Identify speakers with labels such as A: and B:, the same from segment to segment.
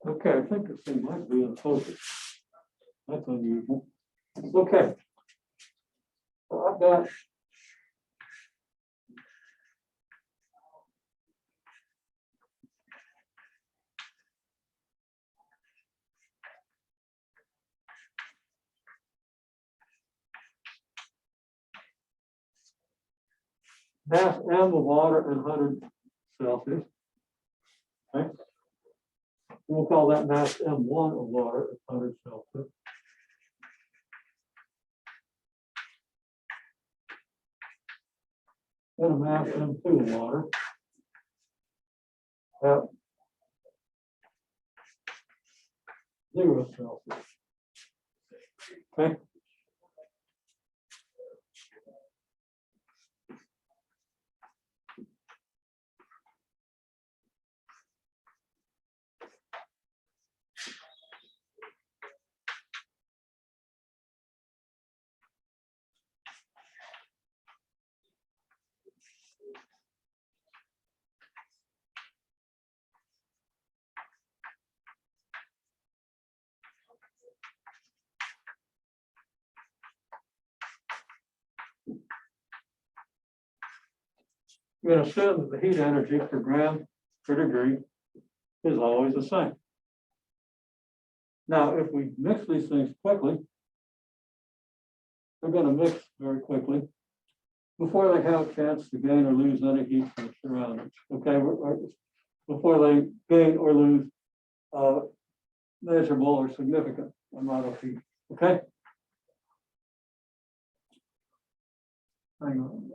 A: Okay, I think this thing might be in focus. That's unusual. Okay. So I've got mass M of water at 100 Celsius. Okay. We'll call that mass M1 of water at 100 Celsius. Then a mass M2 of water at 0 Celsius. Okay. You're going to assume that the heat energy per gram per degree is always the same. Now, if we mix these things quickly, they're going to mix very quickly before they have a chance to gain or lose any heat from the surroundings. Okay, before they gain or lose measurable or significant amount of heat. Okay. Hang on.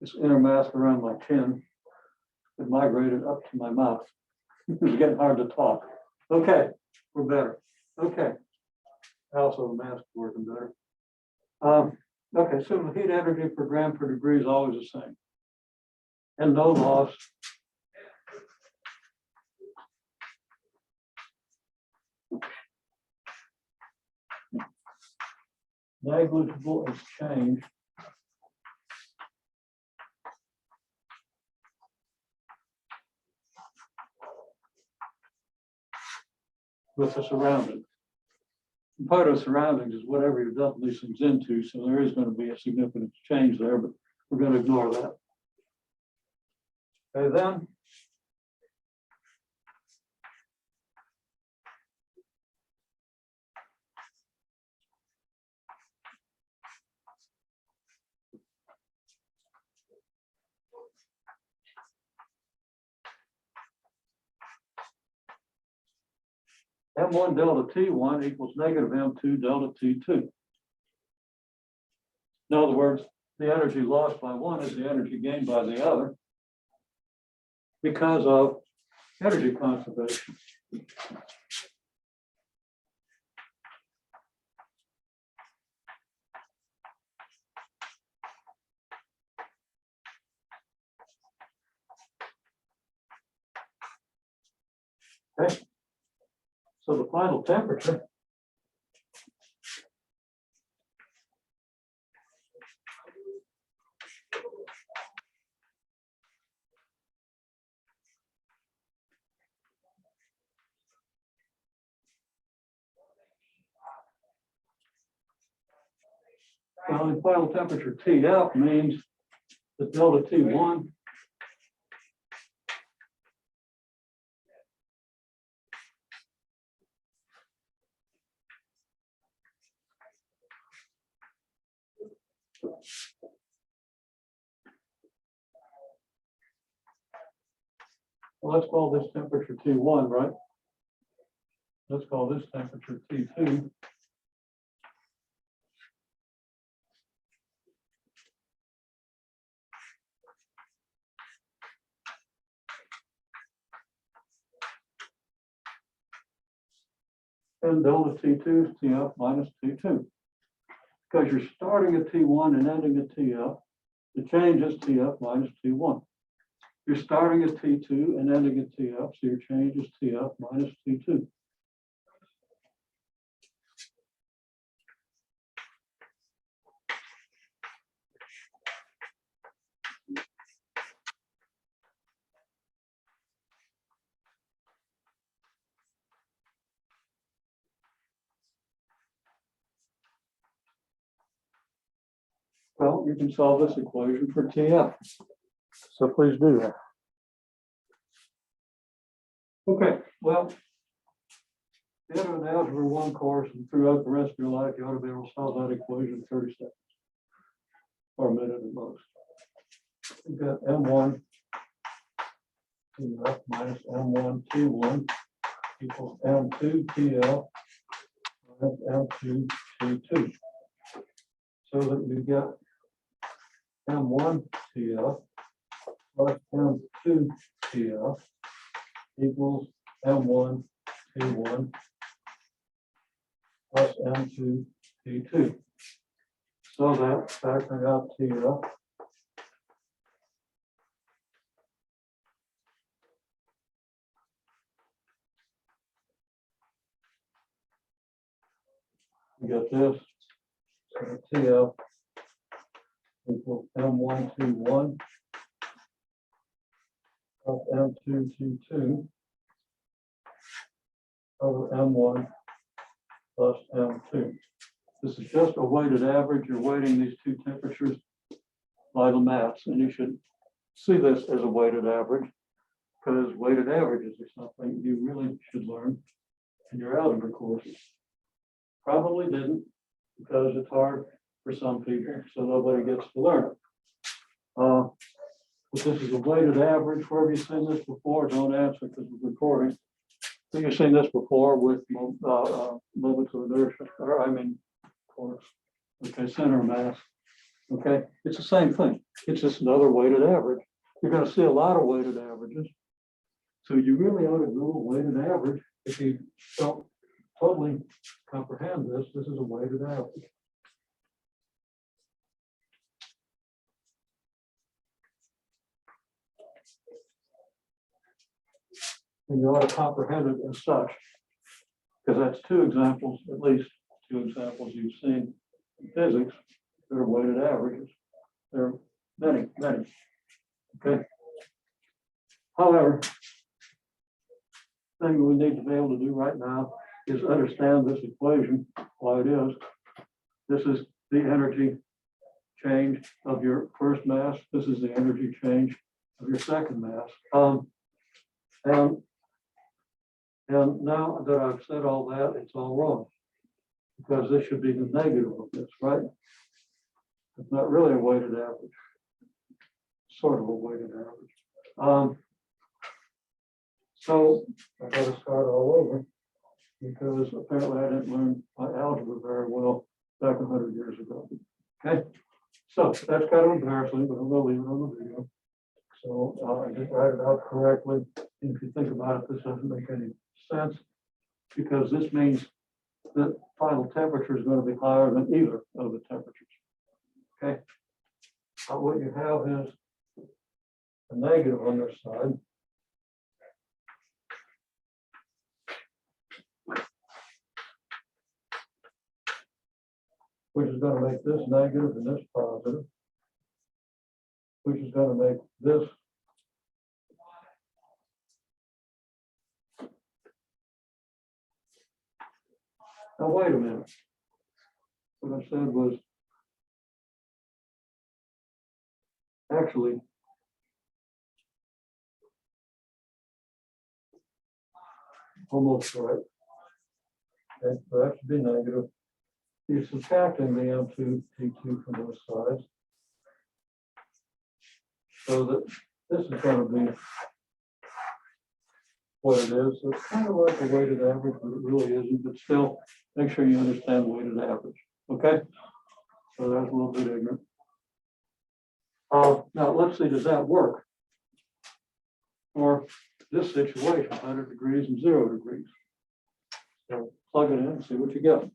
A: This inner mask around my chin, it migrated up to my mouth. It's getting hard to talk. Okay, we're better. Okay. Also, the mask is working better. Okay, so the heat energy per gram per degree is always the same. And no loss. Negligible exchange with the surroundings. And part of the surroundings is whatever you're dumping these things into, so there is going to be a significant change there, but we're going to ignore that. Okay, then. M1 delta T1 equals negative M2 delta T2. In other words, the energy lost by one is the energy gained by the other because of energy conservation. Okay. So the final temperature the final temperature TF means that delta T1 well, let's call this temperature T1, right? Let's call this temperature T2. And delta T2 is TF minus T2. Because you're starting at T1 and ending at TF, the change is TF minus T1. You're starting at T2 and ending at TF, so your change is TF minus T2. Well, you can solve this equation for TF. So please do that. Okay, well, you had an algebra 1 course and throughout the rest of your life, you ought to be able to solve that equation in 30 seconds or a minute at most. You've got M1 TF minus M1 T1 equals M2 TL minus M2 T2. So that you get M1 TF plus M2 TF equals M1 T1 plus M2 T2. So that factoring out TF you get this. So TF equals M1 T1 plus M2 T2 over M1 plus M2. This is just a weighted average. You're weighting these two temperatures by the mass, and you should see this as a weighted average because weighted averages are something you really should learn in your algebra courses. Probably didn't because it's hard for some people, so nobody gets to learn it. But this is a weighted average. Where have you seen this before? Don't answer because we're recording. So you've seen this before with moments of inertia, or I mean, of course. Okay, center of mass. Okay, it's the same thing. It's just another weighted average. You're going to see a lot of weighted averages. So you really ought to do a weighted average. If you don't totally comprehend this, this is a weighted average. And you ought to comprehend it as such, because that's two examples, at least two examples you've seen in physics that are weighted averages. There are many, many. Okay. However, the thing we need to be able to do right now is understand this equation, why it is. This is the energy change of your first mass. This is the energy change of your second mass. And now that I've said all that, it's all wrong because this should be the negative of this, right? It's not really a weighted average, sort of a weighted average. So I got to start all over because apparently I didn't learn my algebra very well back 100 years ago. Okay, so that's kind of embarrassing, but I'm going to leave it on the video. So I didn't write it out correctly. If you think about it, this doesn't make any sense because this means that final temperature is going to be higher than either of the temperatures. Okay. What you have is a negative on this side. Which is going to make this negative and this positive. Which is going to make this now wait a minute. What I said was actually almost right. Okay, so that should be negative. You're subtracting the M2 T2 from both sides. So that this is going to be what it is. So it's kind of like a weighted average, but it really isn't. But still, make sure you understand weighted average. Okay? So that's a little bit ignorant. Now, let's see, does that work for this situation, 100 degrees and 0 degrees? So plug it in and see what you get.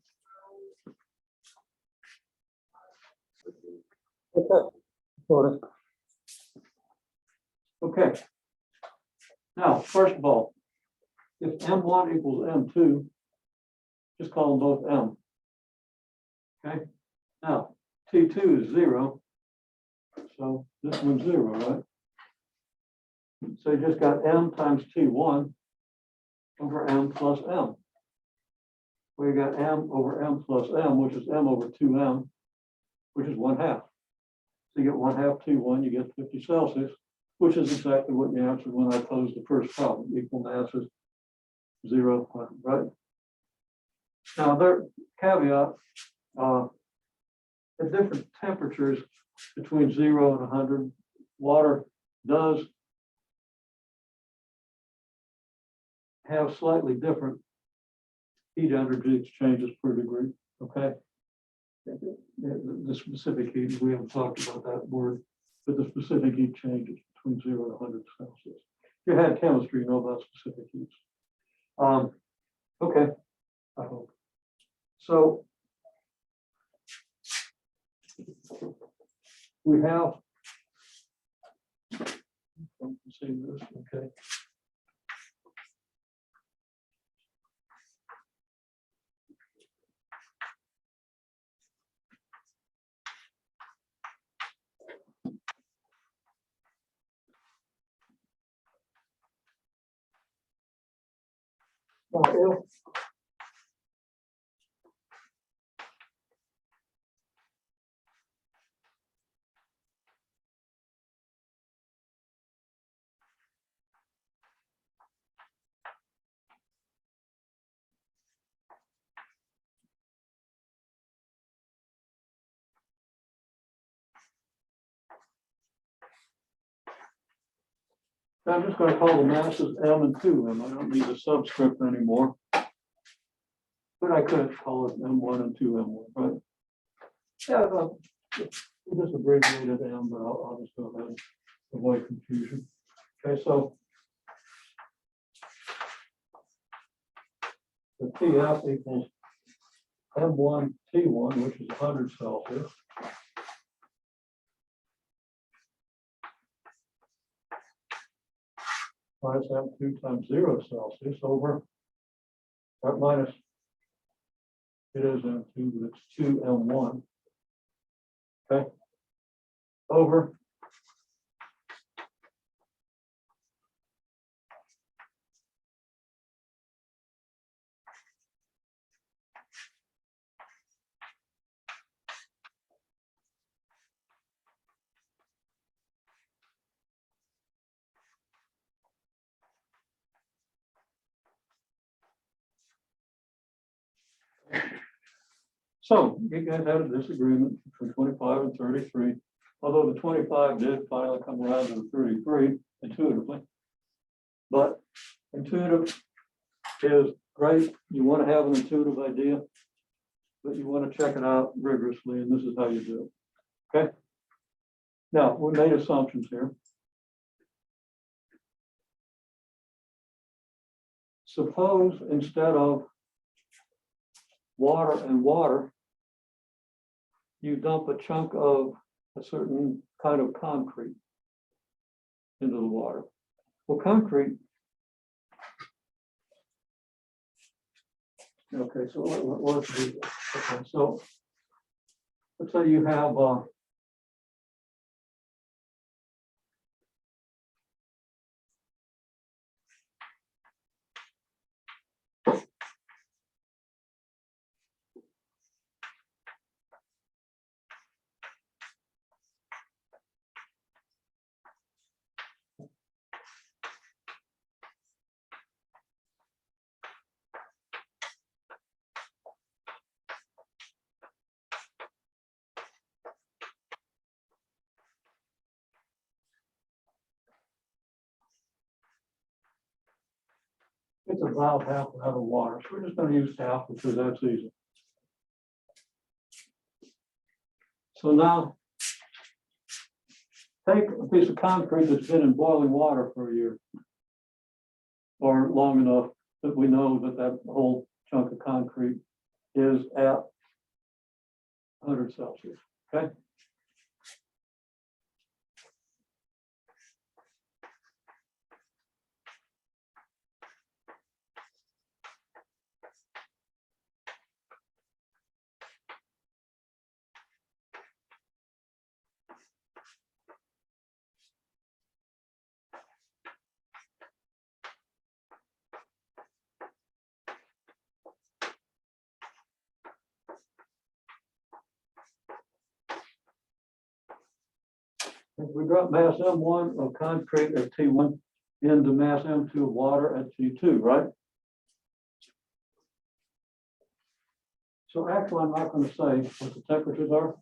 A: Okay. Okay. Now, first of all, if M1 equals M2, just call them both M. Okay. Now, T2 is 0. So this one's 0, right? So you just got M times T1 over M plus M. We got M over M plus M, which is M over 2M, which is 1/2. So you get 1/2 T1, you get 50 Celsius, which is exactly what you answered when I posed the first problem. Equal masses, 0, 100, right? Now, there caveat, at different temperatures between 0 and 100, water does have slightly different heat energy exchanges per degree, okay? The specific heat, we haven't talked about that word, but the specific heat changes between 0 and 100 Celsius. If you had chemistry, you know about specific heats. Okay, I hope. So we have, see this, okay. Now, if I'm just going to call the masses M and 2M. I don't need a subscript anymore. But I could call it M1 and 2M1, right? Yeah, we just abbreviated M, but I'll just go ahead and avoid confusion. Okay, so the TF equals M1 T1, which is 100 Celsius. Minus M2 times 0 Celsius over, or minus, it is M2, but it's 2M1. Okay, over So you guys had a disagreement between 25 and 33, although the 25 did finally come around to the 33 intuitively. But intuitive is great. You want to have an intuitive idea, but you want to check it out rigorously, and this is how you do it. Okay. Now, we made assumptions here. Suppose instead of water and water, you dump a chunk of a certain kind of concrete into the water. Well, concrete, okay, so let's do this. Okay, so let's say you have it's about half out of water. So we're just going to use half because that's easy. So now take a piece of concrete that's been in boiling water for a year or long enough that we know that that whole chunk of concrete is at 100 Celsius, okay? we drop mass M1 of concrete at T1 into mass M2 of water at T2, right? So actually, I'm not going to say what the temperatures are.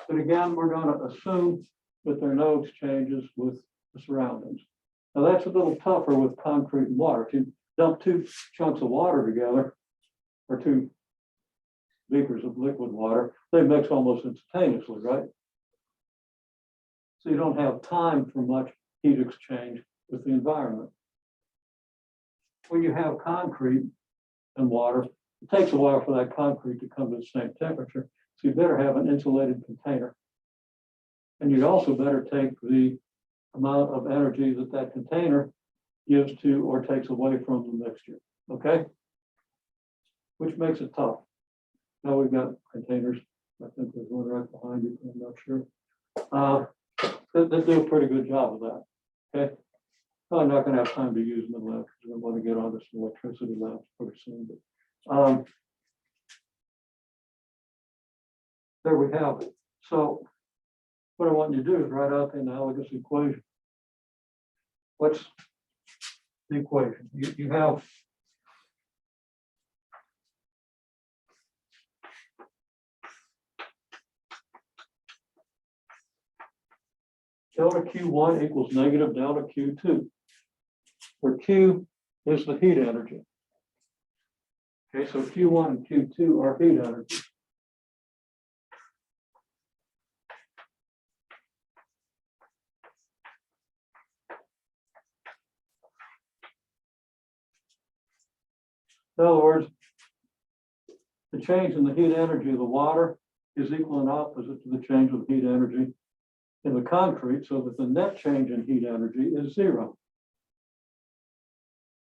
A: But again, we're going to assume that there are no exchanges with the surroundings. Now that's a little tougher with concrete and water. If you dump two chunks of water together, or two beakers of liquid water, they mix almost instantaneously, right? So you don't have time for much heat exchange with the environment. When you have concrete and water, it takes a while for that concrete to come to the same temperature. So you better have an insulated container. And you'd also better take the amount of energy that that container gives to or takes away from the mixture, okay? Which makes it tough. Now we've got containers. I think there's one right behind you, I'm not sure. They do a pretty good job of that, okay? Well, I'm not gonna have time to use them in lab because I want to get on this electricity lab pretty soon, but there we have it. So what I want you to do is write out the analogous equation. What's the equation? You have delta Q1 equals negative delta Q2, where Q is the heat energy. Okay, so Q1 and Q2 are heat energy. In other words, the change in the heat energy of the water is equal and opposite to the change of heat energy in the concrete, so that the net change in heat energy is zero,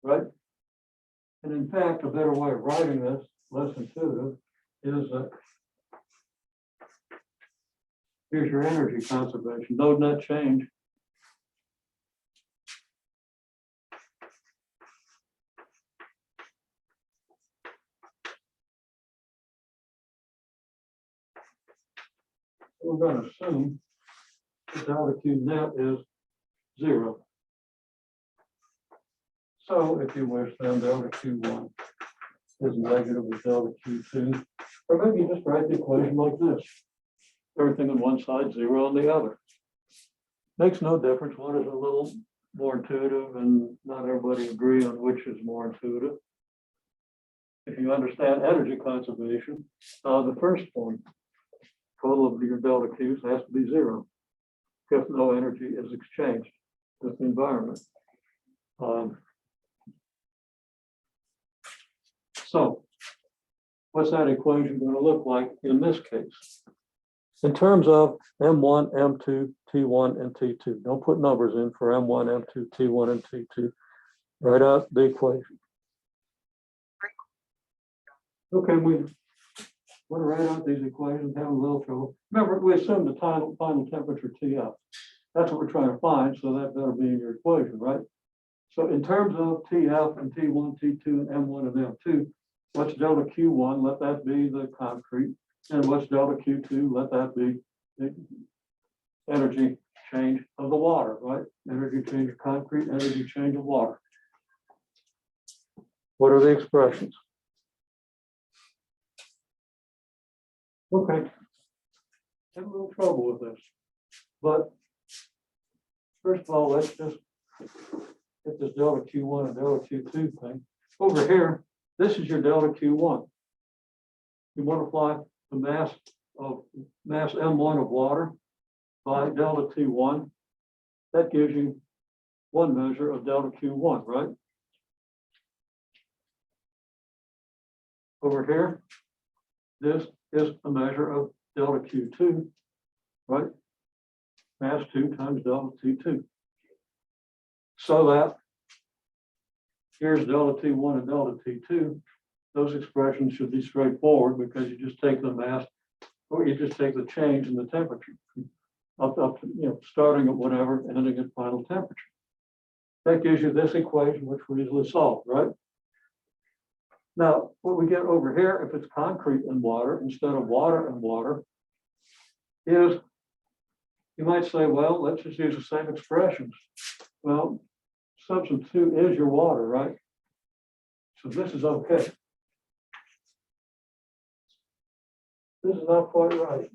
A: right? And in fact, a better way of writing this, less intuitive, is that here's your energy conservation, no net change. We're going to assume that delta Q net is zero. So if you wish, then delta Q1 is negative with delta Q2, or maybe just write the equation like this. Everything on one side, zero on the other. Makes no difference. One is a little more intuitive, and not everybody agree on which is more intuitive. If you understand energy conservation, the first one, total of your delta Q's has to be zero, because no energy is exchanged with the environment. So what's that equation going to look like in this case? In terms of M1, M2, T1, and T2. Don't put numbers in for M1, M2, T1, and T2. Write out the equation. Okay, we want to write out these equations, have a little trouble. Remember, we assume the final temperature TF. That's what we're trying to find, so that better be in your equation, right? So in terms of TF and T1, T2, and M1 and M2, what's delta Q1? Let that be the concrete. And what's delta Q2? Let that be the energy change of the water, right? Energy change of concrete, energy change of water. What are the expressions? Okay. Have a little trouble with this. But first of all, let's just get this delta Q1 and delta Q2 thing. Over here, this is your delta Q1. You multiply the mass M1 of water by delta T1. That gives you one measure of delta Q1, right? Over here, this is a measure of delta Q2, right? Mass 2 times delta T2. So that here's delta T1 and delta T2. Those expressions should be straightforward because you just take the mass, or you just take the change in the temperature up to, starting at whatever, ending at final temperature. That gives you this equation, which we easily solve, right? Now, what we get over here, if it's concrete and water instead of water and water, is You might say, well, let's just use the same expressions. Well, substance 2 is your water, right? So this is okay. This is not quite right.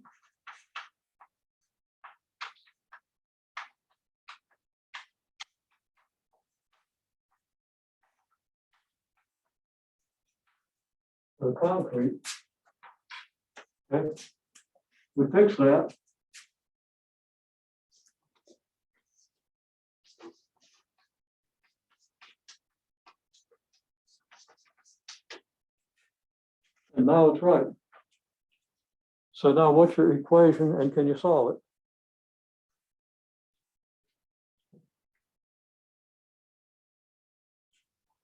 A: The concrete. Okay. We fix that. And now it's right. So now what's your equation and can you solve it?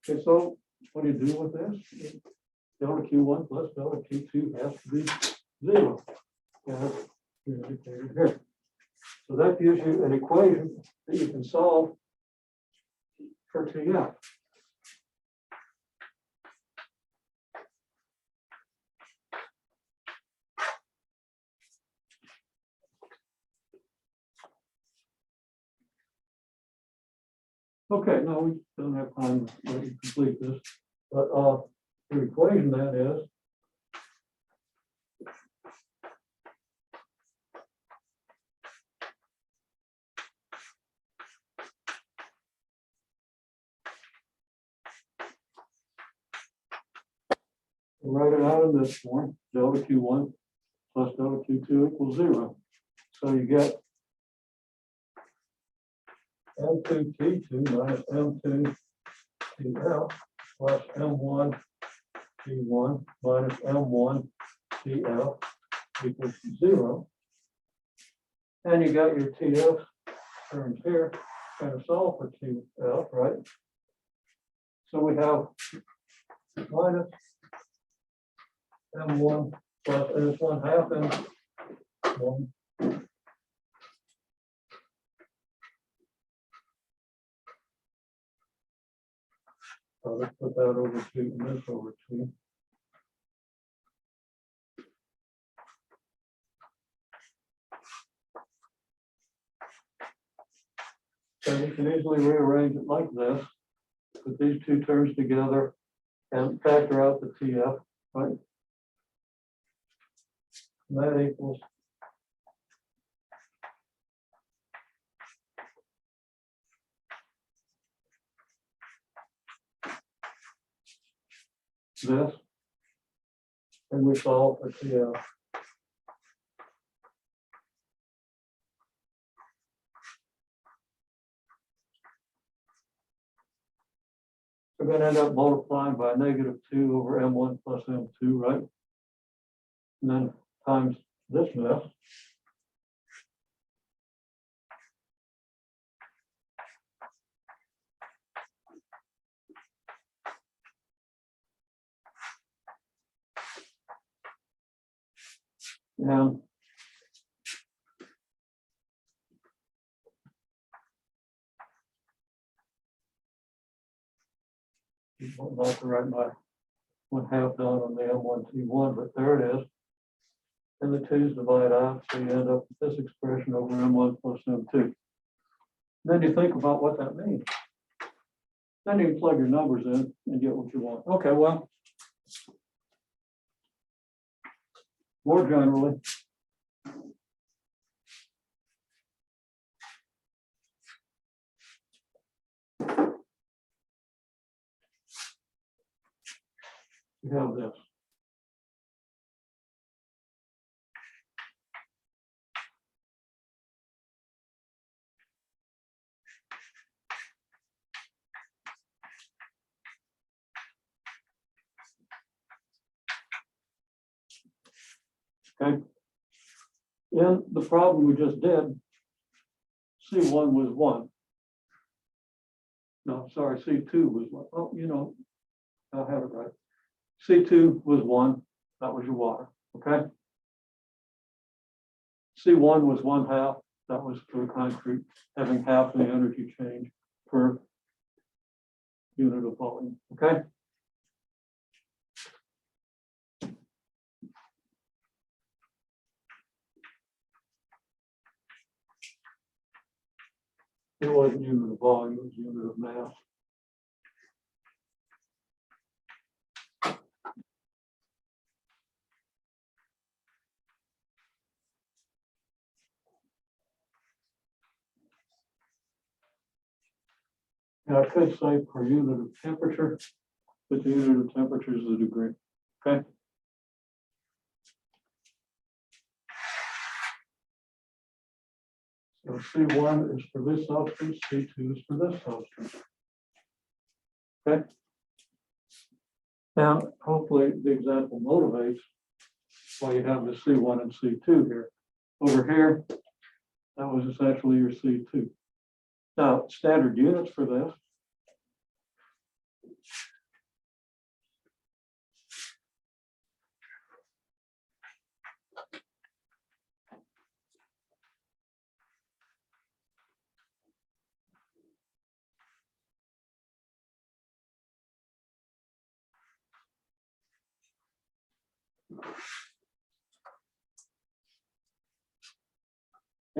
A: Okay, so what do you do with this? Delta Q1 plus delta Q2 has to be 0. As indicated here. So that gives you an equation that you can solve for TF. Okay, no, we don't have time to let you complete this, but the equation that is write it out in this form, delta Q1 plus delta Q2 equals 0. So you get M2 T2 minus M2 TL plus M1 T1 minus M1 TL equals 0. And you got your TF terms here, trying to solve for TF, right? So we have minus M1 plus, and it's 1/2 M1. So let's put that over 2 and this over 2. So we can easily rearrange it like this, put these two terms together and factor out the TF, right? And that equals this, and we solve for TF. We're going to end up multiplying by -2 over M1 plus M2, right? And then times this mess. And not to write my 1/2 down on the M1 T1, but there it is. And the 2's divide out, so you end up with this expression over M1 plus M2. Then you think about what that means. Then you can plug your numbers in and get what you want. Okay, well, more generally, you have this. Okay. In the problem we just did, C1 was 1. No, sorry, C2 was 1. Oh, you know, I have it right. C2 was 1. That was your water. Okay. C1 was 1/2. That was for concrete, having half the energy change per unit of volume. Okay. It wasn't unit of volume, it was unit of mass. Now, I could say per unit of temperature, but the unit of temperature is the degree. Okay. So C1 is for this substance, C2 is for this substance. Okay. Now, hopefully the example motivates why you have the C1 and C2 here. Over here, that was essentially your C2. Now, standard units for this.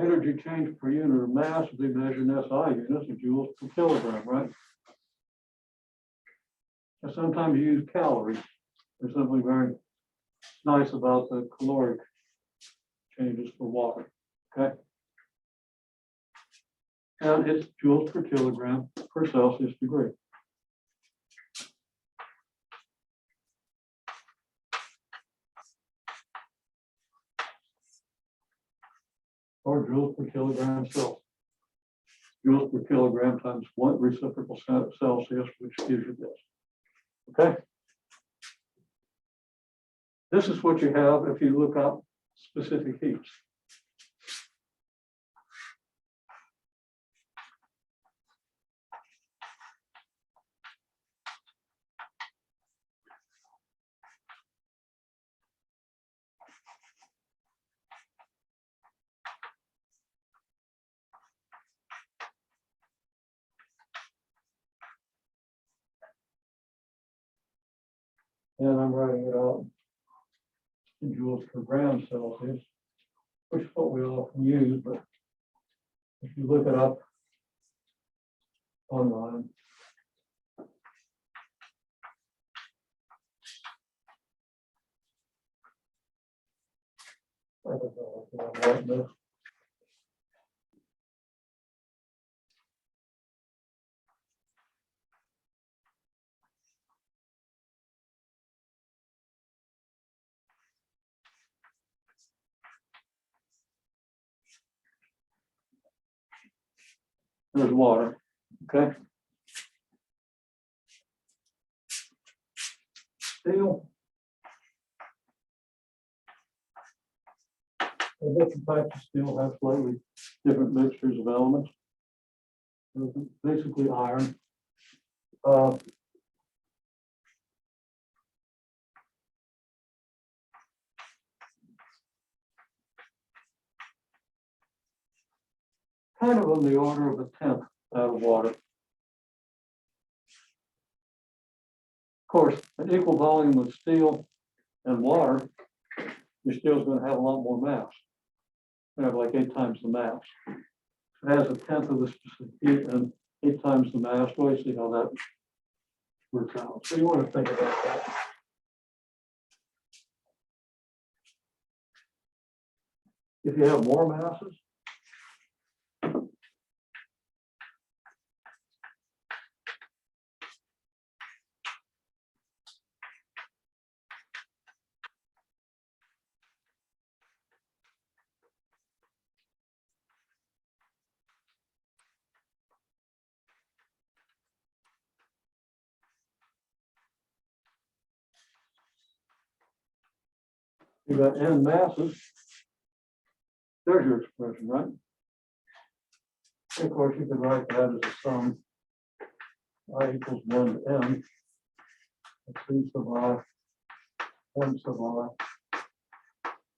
A: Energy change per unit of mass would be measured in SI units, or joules per kilogram, right? And sometimes you use calories. There's something very nice about the caloric changes for water, okay? And it's joules per kilogram per Celsius degree. Or joules per kilogram Celsius. Joules per kilogram times 1 reciprocal Celsius, which gives you this. Okay. This is what you have if you look up specific heats. And I'm writing it out in joules per gram Celsius, which is what we often use, but if you look it up online, I don't know if I'm writing this. There's water, okay? Steel. The different types of steel have slightly different mixtures of elements. Basically iron. Kind of on the order of a tenth out of water. Of course, an equal volume of steel and water, your steel is going to have a lot more mass. You have like 8 times the mass. It has a tenth of the specific heat and 8 times the mass. Well, you see how that works out. So you want to think about that. If you have more masses, you got n masses. There's your expression, right? Of course, you can write that as a sum. I equals 1 to n. C sub I, 1 sub I,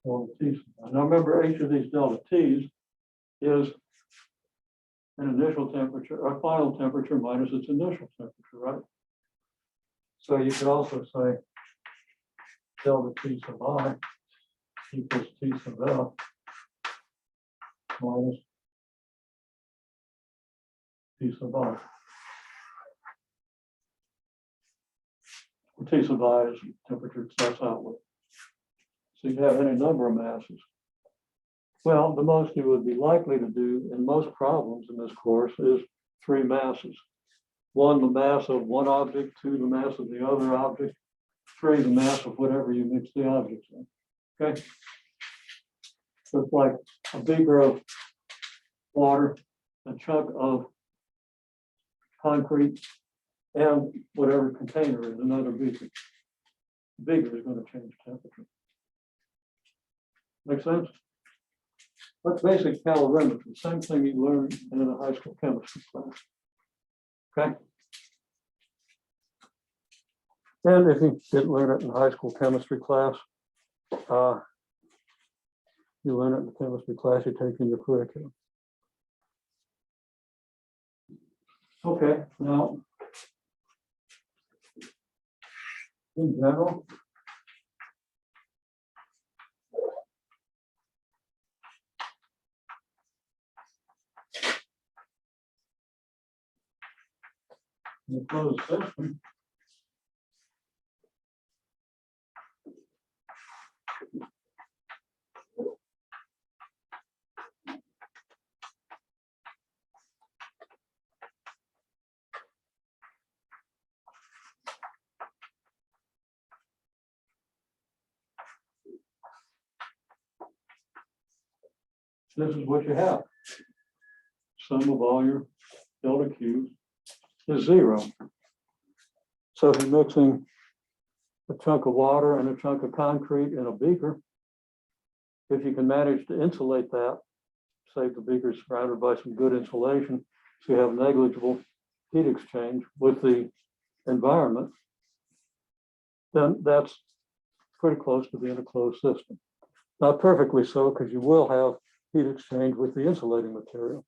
A: delta T sub I. Now remember, each of these delta T's is an initial temperature, a final temperature minus its initial temperature, right? So you could also say delta T sub I equals T sub F minus T sub I. T sub I is temperature excess outlet. So you have any number of masses. Well, the most you would be likely to do in most problems in this course is 3 masses. 1, the mass of one object, 2, the mass of the other object, 3, the mass of whatever you mix the objects in. Okay. So it's like a beaker of water, a chunk of concrete, and whatever container is another beaker. The beaker is going to change temperature. Make sense? That's basic calorimetry, same thing you learned in a high school chemistry class. Okay. And if you didn't learn it in high school chemistry class, you learn it in the chemistry class you take in your curriculum. Okay, now, in general, in a closed system, this is what you have. Sum of all your delta Q's is 0. So if you're mixing a chunk of water and a chunk of concrete in a beaker, if you can manage to insulate that, say the beaker is surrounded by some good insulation, so you have negligible heat exchange with the environment, then that's pretty close to being a closed system. Not perfectly so, because you will have heat exchange with the insulating material.